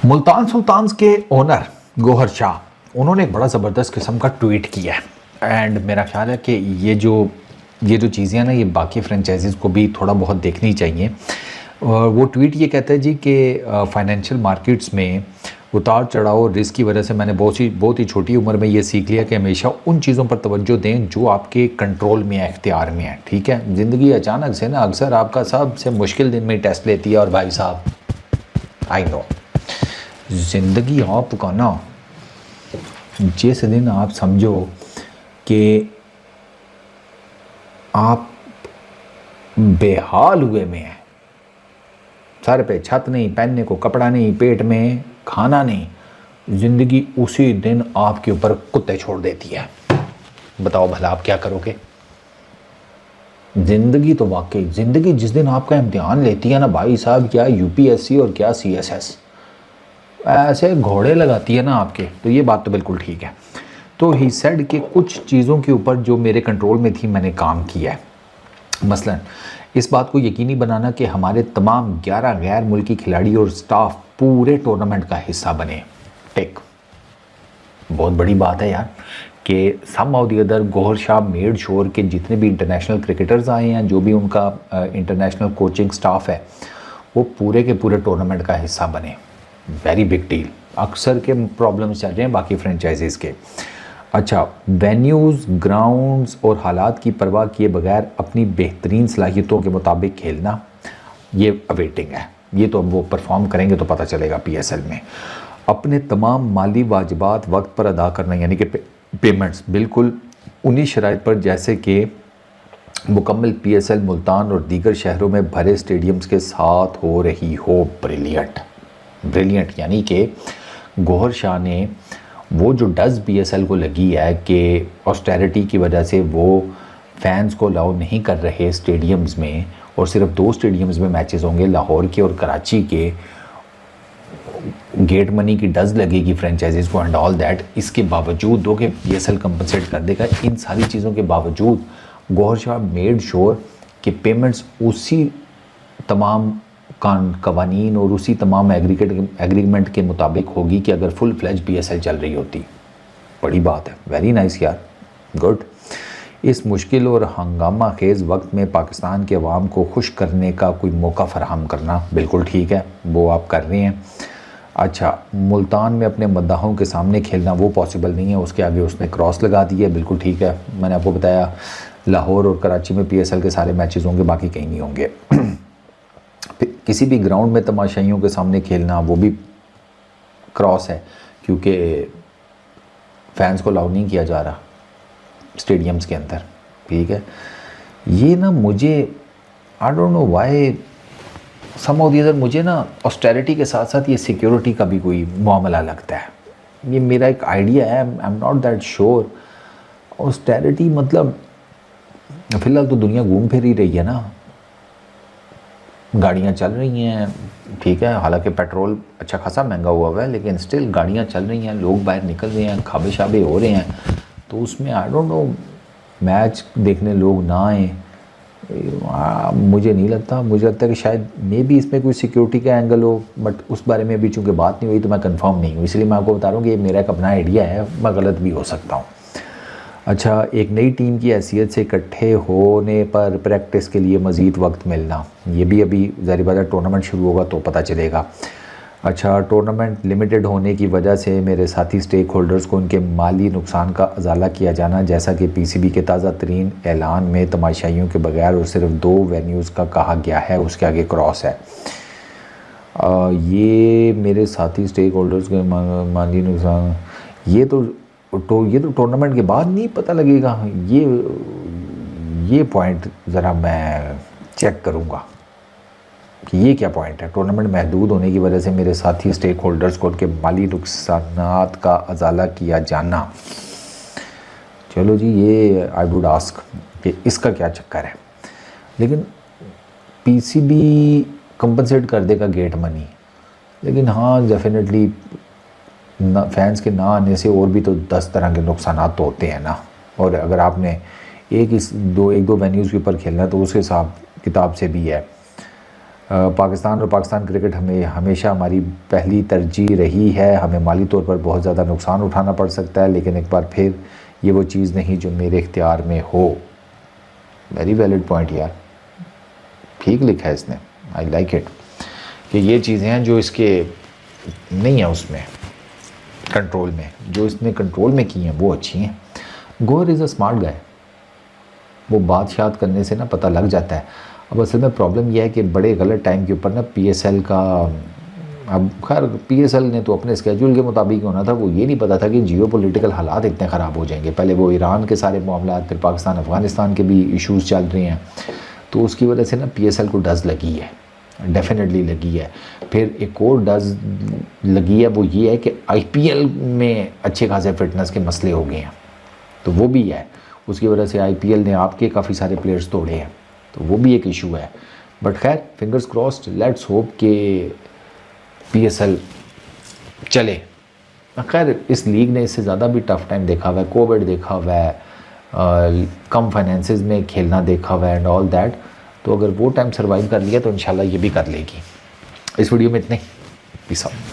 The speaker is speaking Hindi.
मुल्तान सुल्तान्स के ओनर गौहर शाह उन्होंने एक बड़ा ज़बरदस्त किस्म का ट्वीट किया है एंड मेरा ख्याल है कि ये जो चीज़ें हैं ना, ये बाकी फ्रेंचाइजीज़ को भी थोड़ा बहुत देखनी चाहिए। और वो ट्वीट ये कहता है जी कि फाइनेंशियल मार्केट्स में उतार चढ़ाव और रिस्क की वजह से मैंने बहुत ही छोटी उम्र में ये सीख लिया कि हमेशा उन चीज़ों पर तवज्जो दें जो आपके कंट्रोल में है, इख्तियार में है। ठीक है, ज़िंदगी अचानक से ना अक्सर आपका सबसे मुश्किल दिन में टेस्ट लेती है। और भाई साहब, आई नो ज़िंदगी आपका ना, जिस दिन आप समझो कि आप बेहाल हुए में हैं, सर पे छत नहीं, पहनने को कपड़ा नहीं, पेट में खाना नहीं, ज़िंदगी उसी दिन आपके ऊपर कुत्ते छोड़ देती है। बताओ भला आप क्या करोगे? ज़िंदगी तो वाकई ज़िंदगी जिस दिन आपका इम्तिहान लेती है ना भाई साहब, क्या यूपीएससी और क्या सीएसएस, ऐसे घोड़े लगाती है ना आपके। तो ये बात तो बिल्कुल ठीक है। तो ही सेड कि कुछ चीज़ों के ऊपर जो मेरे कंट्रोल में थी मैंने काम किया है। मसलन इस बात को यकीनी बनाना कि हमारे तमाम 11 गैर मुल्की खिलाड़ी और स्टाफ पूरे टूर्नामेंट का हिस्सा बने। टेक बहुत बड़ी बात है यार कि some of the other Gauhar Shah made sure के जितने भी इंटरनेशनल क्रिकेटर्स आए हैं, जो भी उनका इंटरनेशनल कोचिंग स्टाफ है, वो पूरे के पूरे टूर्नामेंट का हिस्सा बने। Very big deal. अक्सर के प्रॉब्लम्स चल रहे हैं बाकी फ्रेंचाइजीज़ के। अच्छा, वेन्यूज़, ग्राउंड्स और हालात की परवाह किए बगैर अपनी बेहतरीन सलाहियतों के मुताबिक खेलना, ये अवेटिंग है। ये तो अब वो परफॉर्म करेंगे तो पता चलेगा पीएसएल में। अपने तमाम माली वाजिबात वक्त पर अदा करना, यानी कि पेमेंट्स बिल्कुल उन्हीं शराइत पर जैसे कि मुकम्मल पीएसएल मुल्तान और दीगर शहरों में भरे स्टेडियम्स के साथ हो रही हो। Brilliant brilliant. यानी कि गौहर शाह ने वो जो डज पीएसएल को लगी है कि ऑस्टेरिटी की वजह से वो फैंस को अलाउ नहीं कर रहे स्टेडियम्स में, और सिर्फ 2 स्टेडियम्स में मैचेस होंगे, लाहौर के और कराची के, गेट मनी की डज लगेगी फ्रेंचाइजीज़ को एंड ऑल दैट। इसके बावजूद दो कि पीएसएल कंपनसेट कर देगा, इन सारी चीज़ों के बावजूद गौहर शाह मेड श्योर कि पेमेंट्स उसी तमाम कवानीन और उसी तमाम एग्रीमेंट के मुताबिक होगी कि अगर फुल फ्लेज पीएसएल चल रही होती। बड़ी बात है, वेरी नाइस यार, गुड। इस मुश्किल और हंगामा खेज़ वक्त में पाकिस्तान के अवाम को खुश करने का कोई मौका फराहम करना बिल्कुल ठीक है, वो आप कर रहे हैं। अच्छा, मुल्तान में अपने मद्दाहों के सामने खेलना वो पॉसिबल नहीं है, उसके आगे उसने क्रॉस लगा दी है, बिल्कुल ठीक है। मैंने आपको बताया लाहौर और कराची में पीएसएल के सारे मैचेस होंगे, बाकी कहीं नहीं होंगे। किसी भी ग्राउंड में तमाशाइयों के सामने खेलना वो भी क्रॉस है, क्योंकि फैंस को अलाउ नहीं किया जा रहा स्टेडियम्स के अंदर। ठीक है, ये ना मुझे I don't know why some of the other, मुझे ना ऑस्टेरिटी के साथ साथ ये सिक्योरिटी का भी कोई मामला लगता है। ये मेरा एक आइडिया है, I am not that sure. Austerity मतलब फ़िलहाल तो दुनिया घूम फिर ही रही है ना, गाड़ियाँ चल रही हैं, ठीक है, हालांकि पेट्रोल अच्छा खासा महंगा हुआ है, लेकिन स्टिल गाड़ियाँ चल रही हैं, लोग बाहर निकल रहे हैं, खाबे शाबे हो रहे हैं। तो उसमें आई डोंट नो, मैच देखने लोग ना आए, मुझे नहीं लगता। मुझे लगता है कि शायद मे बी इसमें कोई सिक्योरिटी का एंगल हो, बट उस बारे में अभी चूँकि बात नहीं हुई तो मैं कंफर्म नहीं हूँ, इसलिए मैं आपको बता रहा हूँ कि ये मेरा एक अपना आइडिया है, मैं गलत भी हो सकता हूँ। अच्छा, एक नई टीम की हैसियत से इकट्ठे होने पर प्रैक्टिस के लिए मज़ीद वक्त मिलना, ये भी अभी ज़ाहिर बात है टूर्नामेंट शुरू होगा तो पता चलेगा। अच्छा, टूर्नामेंट लिमिटेड होने की वजह से मेरे साथी स्टेक होल्डर्स को उनके माली नुकसान का अजाला किया जाना, जैसा कि पीसीबी के ताज़ा तरीन ऐलान में तमाशाइयों के बगैर और सिर्फ 2 वेन्यूज़ का कहा गया है, उसके आगे क्रॉस है। ये मेरे साथी स्टेक होल्डर्स के माली नुकसान, ये तो टूर्नामेंट के बाद नहीं पता लगेगा। ये पॉइंट ज़रा मैं चेक करूँगा कि ये क्या पॉइंट है। टूर्नामेंट महदूद होने की वजह से मेरे साथी स्टेक होल्डर्स को उनके माली नुकसानात का अजाला किया जाना, चलो जी, ये आई वुड आस्क कि इसका क्या चक्कर है। लेकिन पीसीबी कंपनसेट कर देगा गेट मनी, लेकिन हाँ डेफिनेटली फैंस के ना आने से और भी तो 10 तरह के नुकसानात तो होते हैं ना। और अगर आपने एक दो वेन्यूज़ के ऊपर खेलना है तो उस हिसाब किताब से भी है। पाकिस्तान और पाकिस्तान क्रिकेट हमें हमेशा हमारी पहली तरजीह रही है। हमें माली तौर पर बहुत ज़्यादा नुकसान उठाना पड़ सकता है, लेकिन एक बार फिर ये वो चीज़ नहीं जो मेरे इख्तियार में हो। वेरी वैलिड पॉइंट यार, ठीक लिखा है इसने, आई लाइक इट, कि ये चीज़ें हैं जो इसके नहीं है उसमें कंट्रोल में, जो इसने कंट्रोल में की हैं वो अच्छी हैं। Gauhar is a smart guy, वो बात याद करने से ना पता लग जाता है। अब असल में प्रॉब्लम यह है कि बड़े गलत टाइम के ऊपर ना PSL का, अब खैर PSL ने तो अपने स्केड्यूल के मुताबिक होना था, वो ये नहीं पता था कि जियो पॉलिटिकल हालात इतने ख़राब हो जाएंगे। पहले वो ईरान के सारे मामला, फिर पाकिस्तान अफ़गानिस्तान के भी इश्यूज़ चल रहे हैं, तो उसकी वजह से ना PSL को डज़ लगी है, डेफिनेटली लगी है। फिर एक और डज़ लगी है, वो ये है कि IPL में अच्छे खासे फिटनेस के मसले हो गए हैं, तो वो भी है। उसकी वजह से IPL ने आपके काफ़ी सारे प्लेयर्स तोड़े हैं, तो वो भी एक इशू है। बट खैर फिंगर्स क्रॉस्ड, लेट्स होप कि PSL चले। खैर इस लीग ने इससे ज़्यादा भी टफ़ टाइम देखा हुआ है, कोविड देखा हुआ है, कम फाइनेंसेस में खेलना देखा हुआ है एंड ऑल दैट। तो अगर वो टाइम सर्वाइव कर लिया तो इंशाल्लाह ये भी कर लेगी। इस वीडियो में इतने, पीस आउट।